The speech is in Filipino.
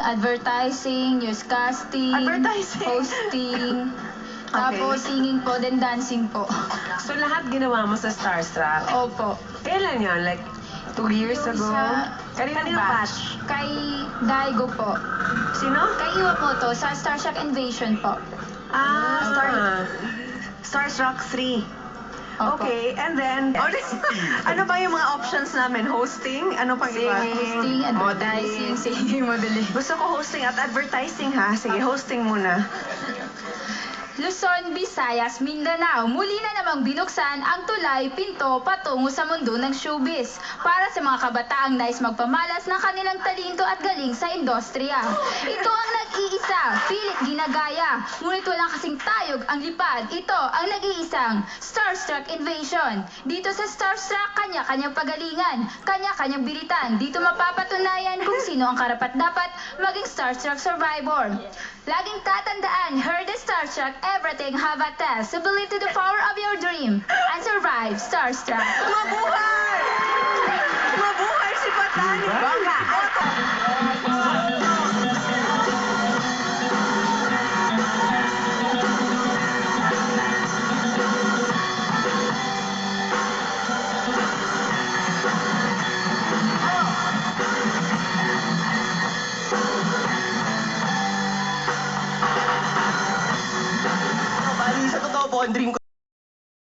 Advertising, newscasting, Advertising. hosting, tapos singing po, then dancing po. So, lahat ginawa mo sa Starstruck? Opo. Kailan yun? Like, 2 years Yung ago? sa- Kaninong batch? Kay Daigo po. Sino? Kay Iwa po to, sa Starstruck Invasion po. Starstruck 3. Opo. Okay, and then, ano ba yung mga options namin? Hosting? Ano pang iba? Hosting, advertising, singing, modeling. Gusto ko hosting at advertising ha. Sige, hosting muna. Luzon, Visayas, Mindanao, muli na namang binuksan ang tulay pinto patungo sa mundo ng showbiz para sa mga kabataang nais magpamalas ng kanilang talento at galing sa industriya. Ito ang nag-iisa, pilit ginagaya, ngunit walang kasing tayog ang lipad. Ito ang nag-iisang Starstruck Invasion. Dito sa Starstruck, kanya-kanyang pagalingan, kanya-kanyang biritan. Dito mapapatunayan kung sino ang karapat-dapat maging Starstruck survivor. Laging tatandaan, heard the Starstruck, everything have a test. So believe to the power of your dream and survive Starstruck. Mabuhay! Mabuhay si Patani! Bongga!